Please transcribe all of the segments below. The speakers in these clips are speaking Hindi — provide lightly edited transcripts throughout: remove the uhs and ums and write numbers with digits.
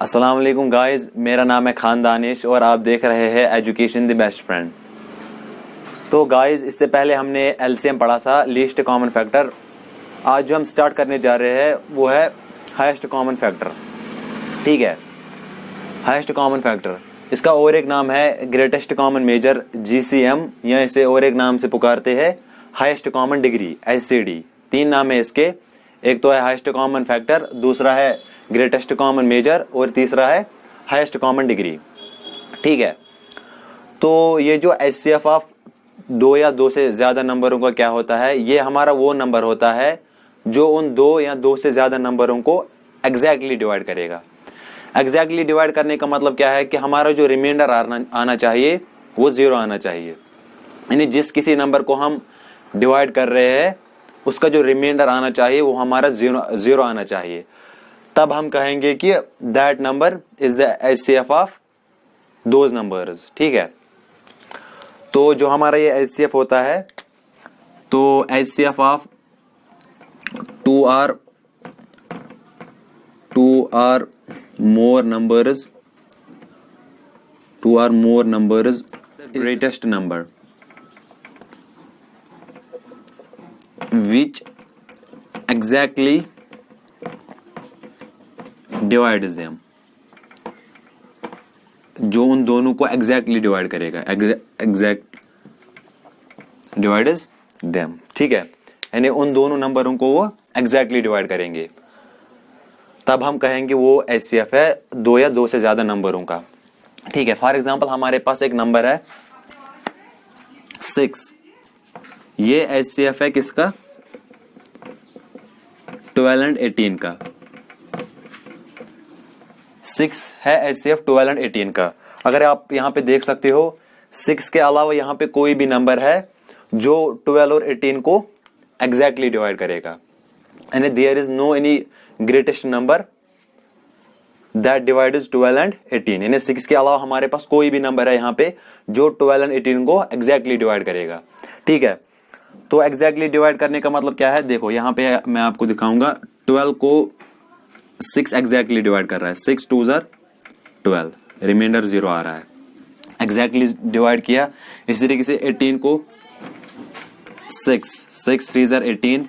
अस्सलाम वालेकुम गाइस, मेरा नाम है खान दानिश और आप देख रहे हैं एजुकेशन द बेस्ट फ्रेंड। तो गाइस, इससे पहले हमने एलसीएम पढ़ा था, लीस्ट कॉमन फैक्टर। आज जो हम स्टार्ट करने जा रहे हैं वो है हाईएस्ट कॉमन फैक्टर। ठीक है, हाईएस्ट कॉमन फैक्टर, इसका और एक नाम है ग्रेटेस्ट कॉमन मेजर जीसीएम, या इसे और एक नाम से पुकारते हैं हाईएस्ट कॉमन डिग्री एचसीडी। तीन नाम है इसके, एक तो है हाईएस्ट कॉमन फैक्टर, दूसरा है ग्रेटेस्ट कॉमन मेजर और तीसरा है हाईएस्ट कॉमन डिग्री। ठीक है, तो ये जो एचसीएफ ऑफ दो या दो से ज्यादा नंबरों का क्या होता है, ये हमारा वो नंबर होता है जो उन दो या दो से ज्यादा नंबरों को एग्जैक्टली डिवाइड करेगा। एग्जैक्टली डिवाइड करने का मतलब क्या है कि हमारा जो रिमाइंडर आना चाहिए वो 0 आना चाहिए, यानी जिस किसी नंबर को हम डिवाइड कर रहे हैं उसका जो रिमाइंडर आना चाहिए वो हमारा 0 आना चाहिए। तब हम कहेंगे कि that number is the HCF of those numbers. ठीक है, तो जो हमारा ये एचसीएफ होता है, तो HCF of two or more numbers greatest number which exactly divides them, जो उन दोनों को exactly डिवाइड करेगा, exact divides them। ठीक है, यानी उन दोनों नंबरों को वो exactly डिवाइड करेंगे, तब हम कहेंगे वो एचसीएफ है दो या दो से ज्यादा नंबरों का। ठीक है, फॉर एग्जांपल हमारे पास एक नंबर है 6, ये एचसीएफ है किसका, 12 एंड 18 का। 6 है एचसीएफ 12 एंड 18 का। अगर आप यहां पे देख सकते हो, 6 के अलावा यहां पे कोई भी नंबर है जो 12 और 18 को एग्जैक्टली डिवाइड करेगा, यानी there is no any greatest number that divides 12 and 18, यानी 6 के अलावा हमारे पास कोई भी नंबर है यहाँ पे जो 12 एंड 18 को एग्जैक्टली डिवाइड करेगा। ठीक है, तो एग्जैक्टली डिवाइड करने का मतलब क्या है, देखो यहाँ पे मैं आपको दिखाऊंगा। 12 को 6 एग्जैक्टली डिवाइड कर रहा है, 6 2 ज़र 12, रिमाइंडर 0 आ रहा है, एग्जैक्टली डिवाइड किया। इसी तरीके से 18 को 6 3 ज़र 18,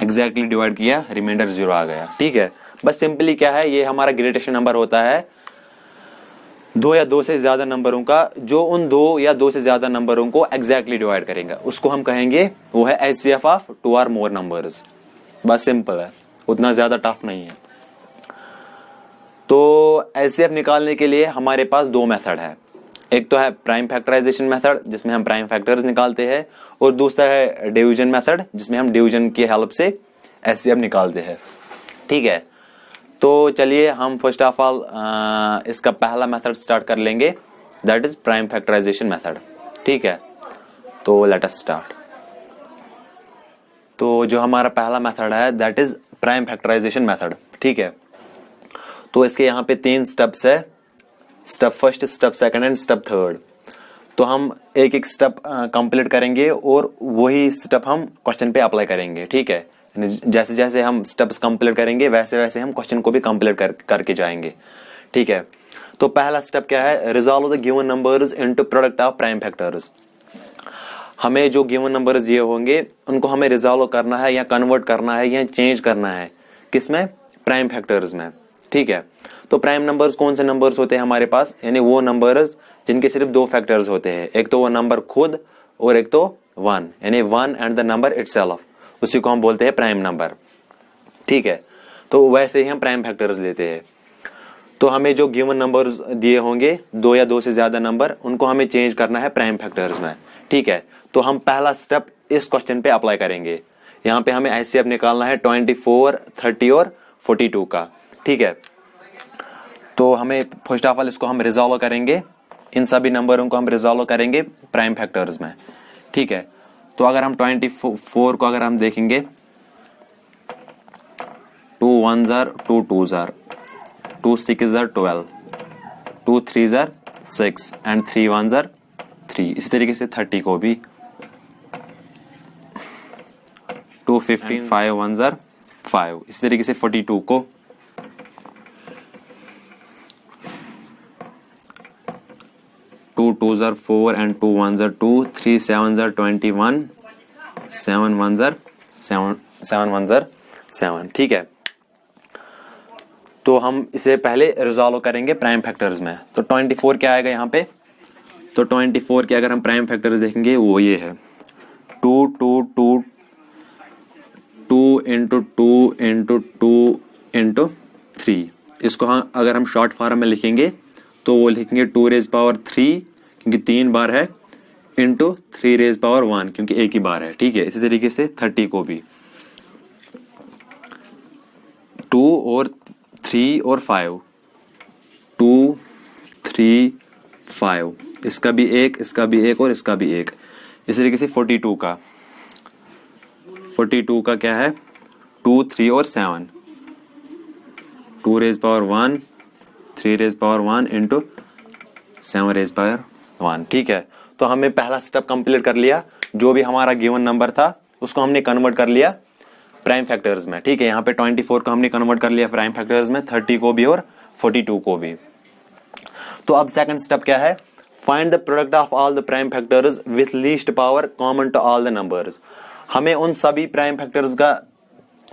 एग्जैक्टली डिवाइड किया, रिमाइंडर 0 आ गया। ठीक है, बस सिंपली क्या है, ये हमारा ग्रेटेस्ट नंबर होता है दो या दो से ज्यादा नंबरों का, जो उन दो या दो से ज्यादा नंबरों को एग्जैक्टली डिवाइड करेंगे, उसको हम कहेंगे वो है एचसीएफ ऑफ 2 और मोर नंबर्स। बस सिंपल है, उतना ज्यादा टफ नहीं है। तो एचसीएफ निकालने के लिए हमारे पास दो मेथड है, एक तो है प्राइम फैक्टराइजेशन मेथड जिसमें हम प्राइम फैक्टर्स निकालते हैं, और दूसरा है डिवीजन मेथड जिसमें हम डिवीजन की हेल्प से एचसीएफ निकालते हैं। ठीक है, तो चलिए हम फर्स्ट ऑफ ऑल इसका पहला मेथड स्टार्ट कर लेंगे, that is prime factorization method. ठीक है, तो लेट अस स्टार्ट। तो जो हमारा पहला मेथड है that is prime factorization method. ठीक है, तो इसके यहाँ पे 3 स्टेप्स है, step first, step second and step third. तो हम एक एक स्टेप कंप्लीट करेंगे और वही स्टेप हम क्वेश्चन पे अप्लाई करेंगे। ठीक है, जैसे जैसे हम स्टेप्स कंप्लीट करेंगे वैसे वैसे हम क्वेश्चन को भी कंप्लीट करके जाएंगे। ठीक है, तो पहला स्टेप क्या है, resolve the given numbers into product of prime factors. हमें जो गिवन नंबर्स दिए होंगे उनको हमें रिजॉल्व करना है या कन्वर्ट करना है या चेंज करना है, किसमें, प्राइम फैक्टर्स में। ठीक है, तो प्राइम नंबर्स कौन से नंबर्स होते हैं हमारे पास, यानी वो नंबर्स जिनके सिर्फ दो फैक्टर्स होते हैं, एक तो वो नंबर खुद और एक तो 1, यानी 1 एंड द नंबर इटसेल्फ, उसी को हम बोलते हैं प्राइम नंबर। ठीक है, तो वैसे ही हम प्राइम फैक्टर्स लेते हैं। तो हमें जो गिवन नंबर्स दिए होंगे दो या दो से ज्यादा नंबर, उनको हमें चेंज करना है प्राइम फैक्टर्स में। ठीक है, तो हम पहला स्टेप इस क्वेश्चन पे अप्लाई करेंगे। यहाँ पे हमें एचसीएफ निकालना है 24, 30 और 42 का। ठीक है, तो हमें फर्स्ट ऑफ ऑल इसको हम रिजॉल्व करेंगे, इन सभी नंबरों को हम रिजॉल्व करेंगे प्राइम फैक्टर्स में। ठीक है, तो अगर हम 24 को अगर हम देखेंगे, 2 1 ज़र 2 2 ज़र 2 6 ज़र 12, 2 3 ज़र 6 एंड 3 1 ज़र 3। इसी तरीके से 30 को भी 2 15 5 1 ज़र 5। इसी तरीके से 42 को 2 2s are 4 and 2 1s are 2, 3 7s are 21, 7 1s are 7 1s are 7। ठीक है, तो हम इसे पहले रिजॉल्व करेंगे प्राइम फैक्टर्स में। तो 24 क्या आएगा यहाँ पे, तो 24 के अगर हम प्राइम फैक्टर्स देखेंगे वो ये है 2 2 2 2 इंटू 2 इंटू 2 इंटू 3। इसको हम अगर हम शॉर्ट फॉर्म में लिखेंगे तो वो लिखेंगे 2 रेज पावर 3 क्योंकि 3 बार है, इंटू 3 रेज पावर 1 क्योंकि एक ही बार है। ठीक है, इसी तरीके से 30 को भी 2 और 3 और 5, 2 3 5, इसका भी एक, इसका भी एक और इसका भी एक। इसी तरीके से 42 का क्या है 2 3 और 7, 2 raise power 1, 3 raise power 1 into 7 raise power 1। ठीक है, तो हमने पहला स्टेप कंप्लीट कर लिया, जो भी हमारा गिवन नंबर था उसको हमने कन्वर्ट कर लिया प्राइम फैक्टर्स में। ठीक है, यहाँ पे 24 को हमने कन्वर्ट कर लिया प्राइम फैक्टर्स में, 30 को भी और 42 को भी। तो अब सेकंड स्टेप क्या है, find the product of all the prime factors with least power common to all the numbers. हमें उन सभी प्राइम फैक्टर्स का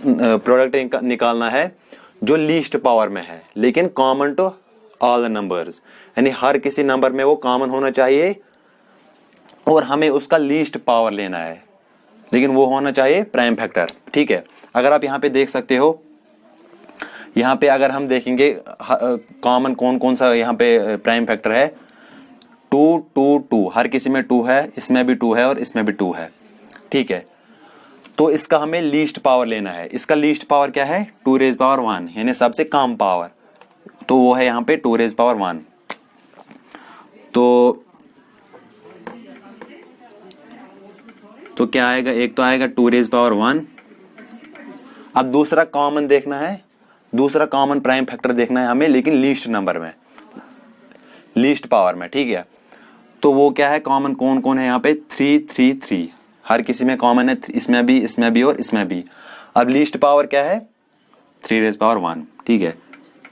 प्रोडक्ट निकालना है जो लीस्ट पावर में है लेकिन common to all the numbers, यानी हर किसी नंबर में वो कॉमन होना चाहिए और हमें उसका लीस्ट पावर लेना है, लेकिन वो होना चाहिए प्राइम फैक्टर। ठीक है, अगर आप यहाँ पे देख सकते हो, यहाँ पे अगर हम देखेंगे कॉमन कौन कौन सा यहाँ पे प्राइम फैक्टर है, 2 2 2, हर किसी में 2 है, इसमें भी 2 है और इसमें भी 2 है। ठीक है, तो इसका हमें लीस्ट पावर लेना है। इसका लीस्ट पावर क्या है 2 रेज पावर 1, यानी सबसे कम पावर, तो वो है यहाँ पे 2 रेज पावर 1। तो क्या आएगा, एक तो आएगा 2 रेज पावर 1। अब दूसरा कॉमन देखना है, दूसरा कॉमन प्राइम फैक्टर देखना है हमें, लेकिन लीस्ट नंबर में, लीस्ट पावर में। ठीक है, तो वो क्या है कॉमन कौन कौन है यहाँ पे 3 3 3, हर किसी में कॉमन है, इसमें भी और इसमें भी। अब लीस्ट पावर क्या है 3 रेज पावर 1। ठीक है,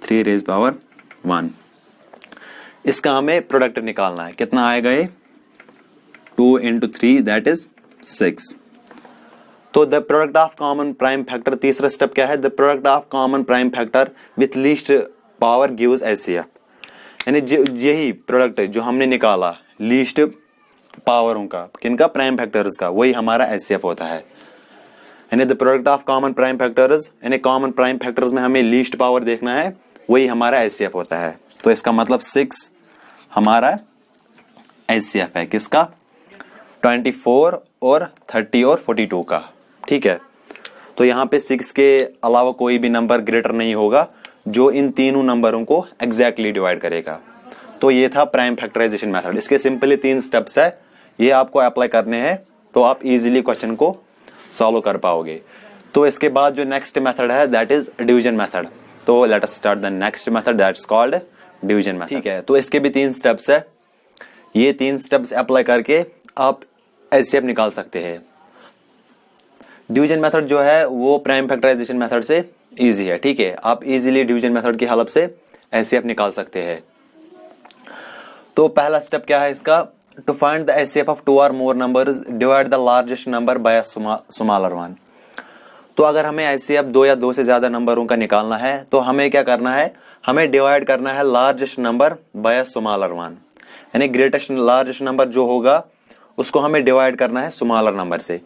3 रेज पावर 1, इसका हमें प्रोडक्ट निकालना है। कितना आएगा ये 2 इंटू 3 दैट इज 6। तो the product of common prime factor, तीसरा स्टेप क्या है, the product of common prime factor with least power gives HCF, यानी यही प्रोडक्ट जो हमने निकाला लीस्ट पावरों का, किनका प्राइम फैक्टर्स का, वही हमारा एचसीएफ होता है। यानी the product of common prime factors, यानी कॉमन प्राइम फैक्टर्स में हमें लीस्ट पावर देखना है, वही हमारा एचसीएफ होता है। तो इसका मतलब 6 हमारा एचसीएफ है, किसका 24 और 30 और 42 का। ठीक है, तो यहाँ पे 6 के अलावा कोई भी नंबर ग्रेटर नहीं होगा जो इन तीनों नंबरों को एग्जैक्टली डिवाइड करेगा। तो ये था प्राइम फैक्टराइजेशन मेथड। इसके सिंपली 3 स्टेप्स है, ये आपको अप्लाई करने हैं तो आप इजीली क्वेश्चन को सॉल्व कर पाओगे। तो इसके बाद जो नेक्स्ट मेथड है दैट इज डिवीजन मेथड। तो let us start the next method that is called division method. ठीक है, तो इसके भी 3 स्टेप्स है, ये 3 स्टेप्स अप्लाई करके आप एचसीएफ निकाल सकते हैं। डिवीजन मेथड जो है वो प्राइम फैक्टराइजेशन मेथड से इजी है। ठीक है, आप इजीली डिवीजन मेथड की हेल्प से एचसीएफ निकाल सकते हैं। तो पहला स्टेप क्या है इसका, to find the HCF of 2 और more numbers divide the largest number by smaller one. तो अगर हमें एचसीएफ 2 या 2 से ज्यादा नंबरों का निकालना है तो हमें क्या करना है, हमें डिवाइड करना है largest number by smaller one, यानी ग्रेटेस्ट लार्जेस्ट नंबर जो होगा उसको हमें डिवाइड करना है स्मॉलर नंबर से।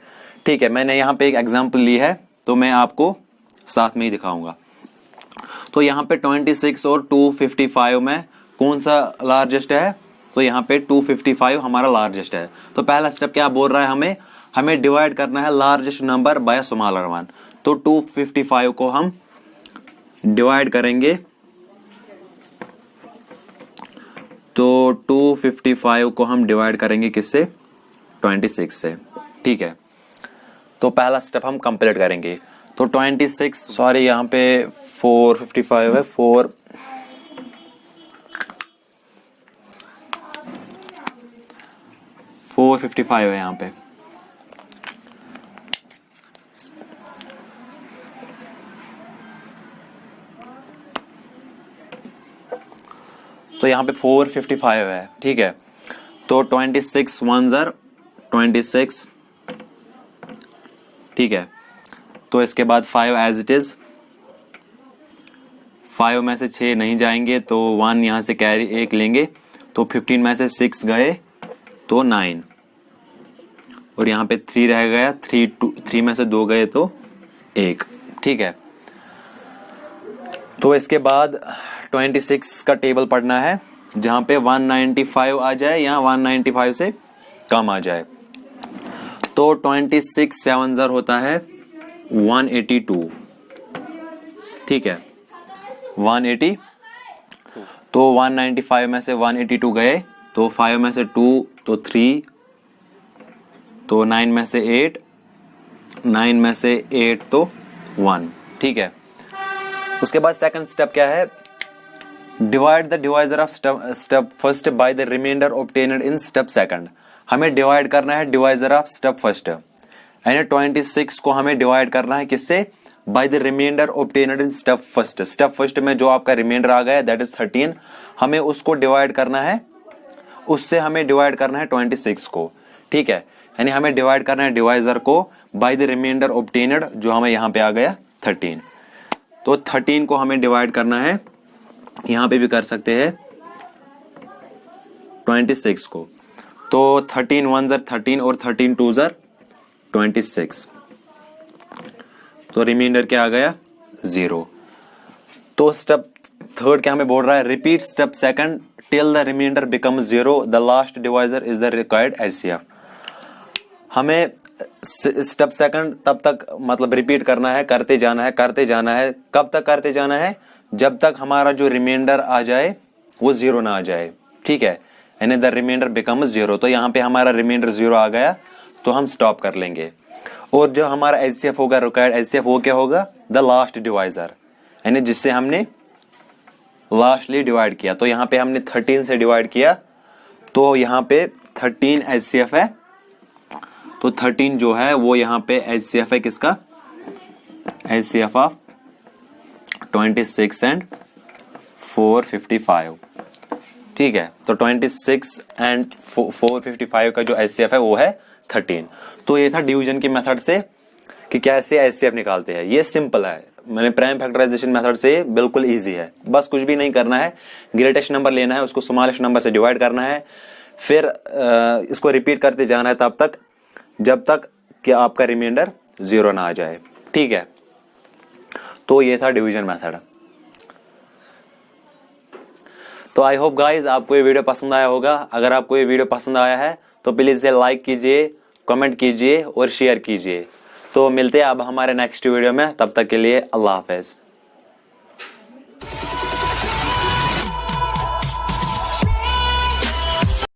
ठीक है, मैंने यहाँ पे एक एग्जांपल ली है तो मैं आपको साथ में ही दिखाऊंगा। तो यहाँ पे 26 और 255 में कौन सा लार्जेस्ट है, तो यहाँ पे 255 हमारा लार्जेस्ट है। तो पहला स्टेप क्या बोल रहा है, हमें डिवाइड करना है largest number by smaller one. तो 255 को हम डिवाइड करेंगे, तो 255 को हम डिवाइड करेंगे किससे 26 से। ठीक है, तो पहला स्टेप हम कंप्लीट करेंगे। तो 26 सॉरी यहाँ पे 455 है, 455 है यहाँ पे। तो यहाँ पे 455 है। ठीक है, तो 26 1 ज़र 26, ठीक है। तो इसके बाद 5 एज इट इज, 5 में से 6 नहीं जाएंगे तो 1 यहां से कैरी 1 लेंगे, तो 15 में से 6 गए तो 9, और यहाँ पे 3 रह गया, 3 में से 2 गए तो 1, ठीक है। तो इसके बाद 26 का टेबल पढ़ना है जहां पे 195 आ जाए या 195 से कम आ जाए। तो 26 7 ज़र होता है 182, ठीक है, 180। तो 195 में से 182 गए तो 5 में से 2 तो 3, तो 9 में से 8, 9 में से 8 तो 1, ठीक है। उसके बाद सेकंड स्टेप क्या है, divide the divisor of step first by the remainder obtained in step second. हमें डिवाइड करना है डिवाइजर ऑफ स्टेप फर्स्ट, यानी 26 को हमें डिवाइड करना है किससे, by the remainder obtained in step first. Step first में जो आपका रिमाइंडर आ गया दैट इज 13, हमें उसको डिवाइड करना है, उससे हमें डिवाइड करना है 26 को, ठीक है। यानी हमें डिवाइड करना है डिवाइजर को बाय द रिमाइंडर ऑब्टेन्ड, जो हमें यहां पे आ गया 13। तो 13 को हमें डिवाइड करना है, यहां पे भी कर सकते हैं 26 को। तो 13 1 ज़र 13 और 13 2 ज़र 26, तो रिमाइंडर क्या आ गया 0। तो स्टेप थर्ड क्या हमें बोल रहा है, repeat step second till the remainder become 0, the last divisor is the required HCF. हमें स्टेप सेकंड तब तक मतलब रिपीट करना है, करते जाना है, करते जाना है। कब तक करते जाना है, जब तक हमारा जो रिमाइंडर आ जाए वो 0 ना आ जाए, ठीक है, यानी द रिमाइंडर बिकम 0। तो यहाँ पे हमारा रिमाइंडर 0 आ गया तो हम स्टॉप कर लेंगे, और जो हमारा एचसीएफ होगा रिक्वायर्ड एचसीएफ वो क्या होगा, द लास्ट डिवाइजर, यानी जिससे हमने लास्टली डिवाइड किया। तो यहाँ पे हमने 13 से डिवाइड किया, तो यहाँ पे 13 एचसीएफ है, तो 13 जो है वो यहाँ पे एचसीएफ है किसका, एचसीएफ ऑफ 26 एंड 455, ठीक है। तो 26 एंड 455 का जो एचसीएफ है वो है 13। तो ये था डिवीजन के मेथड से कि कैसे एचसीएफ निकालते हैं। ये सिंपल है, मैंने प्राइम फैक्टराइजेशन मेथड से बिल्कुल इजी है, बस कुछ भी नहीं करना है, ग्रेटेस्ट नंबर लेना है, उसको स्मॉलेस्ट नंबर से डिवाइड करना है, फिर इसको रिपीट करते जाना है तब तक जब तक कि आपका रिमाइंडर 0 ना आ जाए, ठीक है। तो ये था डिवीजन मेथड। तो आई होप गाइज आपको ये वीडियो पसंद आया होगा। अगर आपको ये वीडियो पसंद आया है तो प्लीज इसे लाइक कीजिए, कमेंट कीजिए और शेयर कीजिए। तो मिलते हैं अब हमारे नेक्स्ट वीडियो में, तब तक के लिए अल्लाह हाफिज।